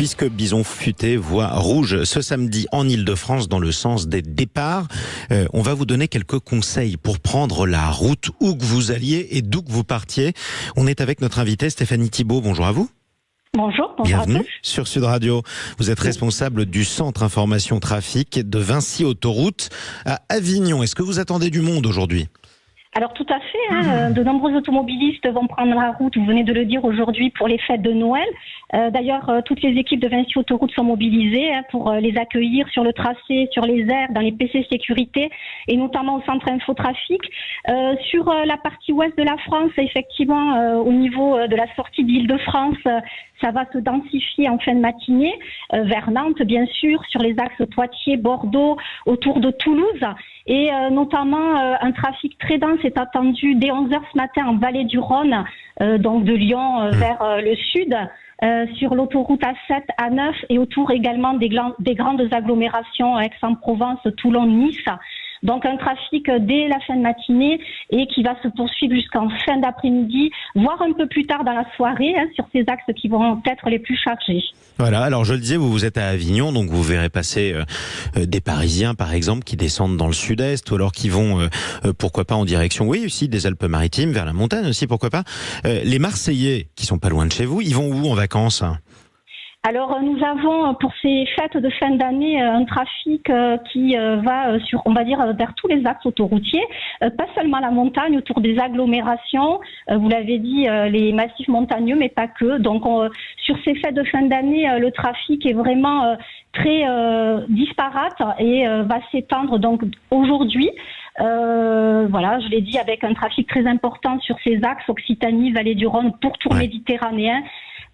puisque Bison Futé voit rouge ce samedi en Ile-de-France dans le sens des départs. On va vous donner quelques conseils pour prendre la route où que vous alliez et d'où que vous partiez. On est avec notre invitée Stéphanie Thibault. Bonjour à vous. Bonjour, Bienvenue à tous. sur Sud Radio. Vous êtes responsable du Centre Information Trafic de Vinci Autoroute à Avignon. Est-ce que vous attendez du monde aujourd'hui ? Alors tout à fait, de nombreux automobilistes vont prendre la route, vous venez de le dire aujourd'hui, pour les fêtes de Noël. D'ailleurs, toutes les équipes de Vinci Autoroute sont mobilisées pour les accueillir sur le tracé, sur les aires, dans les PC sécurité et notamment au centre Infotrafic. Sur la partie ouest de la France, effectivement, au niveau de la sortie d'Île-de-France, ça va se densifier en fin de matinée, vers Nantes bien sûr, sur les axes Poitiers, Bordeaux, autour de Toulouse. Et notamment un trafic très dense est attendu dès 11h ce matin en vallée du Rhône, donc de Lyon vers le sud, sur l'autoroute A7, A9 et autour également des grandes agglomérations Aix-en-Provence, Toulon, Nice. Donc un trafic dès la fin de matinée et qui va se poursuivre jusqu'en fin d'après-midi, voire un peu plus tard dans la soirée, sur ces axes qui vont être les plus chargés. Voilà, alors je le disais, vous êtes à Avignon, donc vous verrez passer des Parisiens par exemple qui descendent dans le sud-est ou alors qui vont, pourquoi pas en direction, oui aussi des Alpes-Maritimes, vers la montagne aussi, pourquoi pas. Les Marseillais qui sont pas loin de chez vous, ils vont où en vacances ? Alors nous avons pour ces fêtes de fin d'année un trafic qui va sur, on va dire, vers tous les axes autoroutiers, pas seulement la montagne, autour des agglomérations, vous l'avez dit, les massifs montagneux, mais pas que. Donc sur ces fêtes de fin d'année, le trafic est vraiment très disparate et va s'étendre donc aujourd'hui. Voilà, je l'ai dit, avec un trafic très important sur ces axes Occitanie, Vallée du Rhône, pourtour méditerranéen.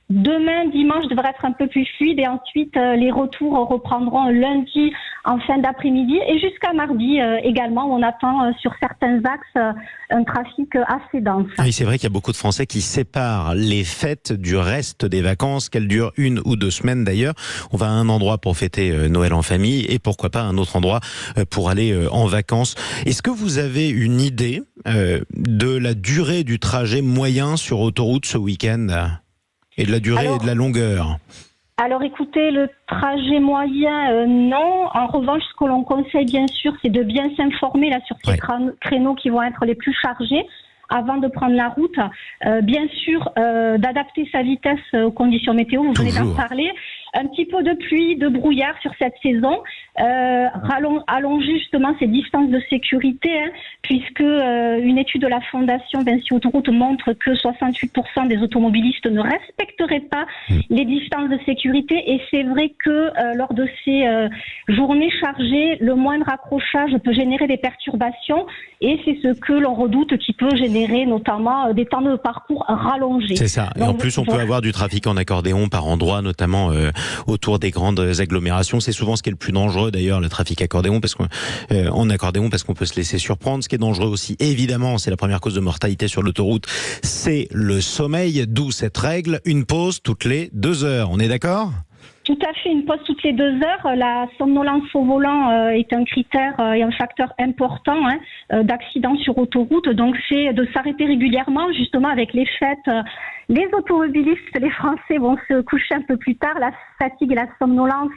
Demain, dimanche, devrait être un peu plus fluide et ensuite les retours reprendront lundi en fin d'après-midi et jusqu'à mardi également. On attend sur certains axes un trafic assez dense. Oui, c'est vrai qu'il y a beaucoup de Français qui séparent les fêtes du reste des vacances, qu'elles durent 1 ou 2 semaines d'ailleurs. On va à un endroit pour fêter Noël en famille et pourquoi pas un autre endroit pour aller en vacances. Est-ce que vous avez une idée de la durée du trajet moyen sur autoroute ce week-end ? Et de la durée et de la longueur. Alors écoutez, le trajet moyen, non. En revanche, ce que l'on conseille bien sûr, c'est de bien s'informer là sur ces créneaux qui vont être les plus chargés avant de prendre la route. Bien sûr, d'adapter sa vitesse aux conditions météo, vous venez d'en parler. Un petit peu de pluie, de brouillard sur cette saison, allonger justement ces distances de sécurité, puisque une étude de la Fondation Vinci Autoroute montre que 68% des automobilistes ne respecteraient pas les distances de sécurité, et c'est vrai que lors de ces journées chargées, le moindre accrochage peut générer des perturbations, et c'est ce que l'on redoute qui peut générer notamment des temps de parcours rallongés. C'est ça, et en plus on peut avoir du trafic en accordéon par endroit, notamment autour des grandes agglomérations. C'est souvent ce qui est le plus dangereux d'ailleurs, le trafic accordéon, parce en accordéon, parce qu'on peut se laisser surprendre. Ce qui est dangereux aussi, évidemment, c'est la première cause de mortalité sur l'autoroute, c'est le sommeil, d'où cette règle, une pause toutes les 2 heures. On est d'accord ? Tout à fait, une pause toutes les 2 heures. La somnolence au volant est un critère et un facteur important d'accident sur autoroute. Donc c'est de s'arrêter régulièrement, justement avec les fêtes. Les automobilistes, les Français vont se coucher un peu plus tard. La fatigue et la somnolence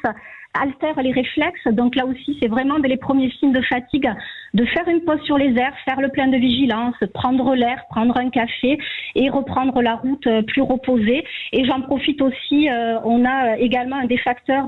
altèrent les réflexes. Donc là aussi, c'est vraiment dès les premiers signes de fatigue de faire une pause sur les aires, faire le plein de vigilance, prendre l'air, prendre un café et reprendre la route plus reposée. Et j'en profite aussi, on a également un des facteurs,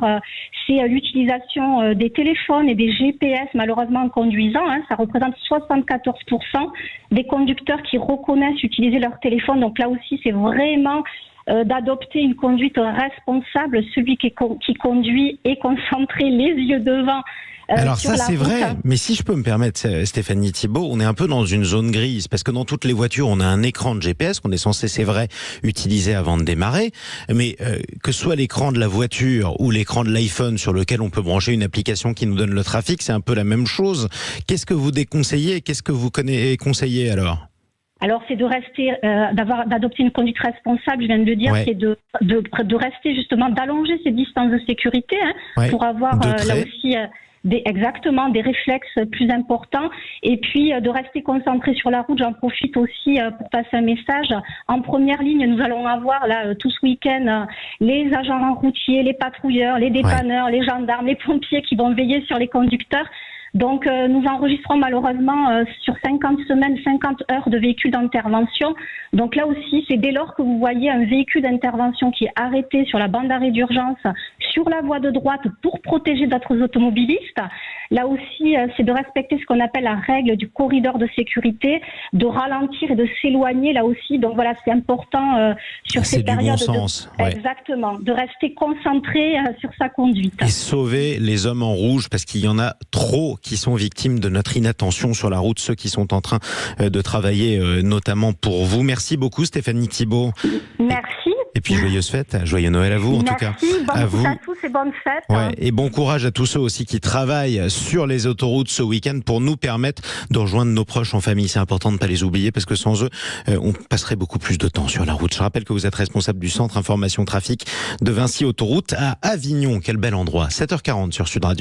c'est l'utilisation des téléphones et des GPS malheureusement en conduisant. Ça représente 74% des conducteurs qui reconnaissent utiliser leur téléphone. Donc là aussi, c'est vraiment d'adopter une conduite responsable. Celui qui conduit est concentré, les yeux devant. Alors ça c'est vrai, mais si je peux me permettre, Stéphanie Thibault, on est un peu dans une zone grise, parce que dans toutes les voitures, on a un écran de GPS qu'on est censé, c'est vrai, utiliser avant de démarrer, mais que ce soit l'écran de la voiture ou l'écran de l'iPhone sur lequel on peut brancher une application qui nous donne le trafic, c'est un peu la même chose. Qu'est-ce que vous déconseillez ? Qu'est-ce que vous conseillez alors ? Alors, c'est de rester, d'adopter une conduite responsable, je viens de le dire, c'est de rester justement, d'allonger ces distances de sécurité, pour avoir là aussi exactement des réflexes plus importants, et puis de rester concentré sur la route. J'en profite aussi pour passer un message. En première ligne, nous allons avoir là tout ce week-end les agents routiers, les patrouilleurs, les dépanneurs, les gendarmes, les pompiers qui vont veiller sur les conducteurs. Donc, nous enregistrons malheureusement sur 50 semaines, 50 heures de véhicules d'intervention. Donc là aussi, c'est dès lors que vous voyez un véhicule d'intervention qui est arrêté sur la bande d'arrêt d'urgence, sur la voie de droite pour protéger d'autres automobilistes. Là aussi, c'est de respecter ce qu'on appelle la règle du corridor de sécurité, de ralentir et de s'éloigner là aussi. Donc voilà, c'est important sur ces périodes. C'est du bon sens. Exactement, de rester concentré sur sa conduite. Et sauver les hommes en rouge, parce qu'il y en a trop qui sont victimes de notre inattention sur la route, ceux qui sont en train de travailler notamment pour vous. Merci beaucoup Stéphanie Thibault. Merci. Et puis joyeuses fêtes, joyeux Noël à vous en tout cas. Merci, bonne fête à tous et bonnes fêtes. Et bon courage à tous ceux aussi qui travaillent sur les autoroutes ce week-end pour nous permettre de rejoindre nos proches en famille. C'est important de ne pas les oublier parce que sans eux, on passerait beaucoup plus de temps sur la route. Je rappelle que vous êtes responsable du centre information trafic de Vinci Autoroute à Avignon. Quel bel endroit. 7h40 sur Sud Radio.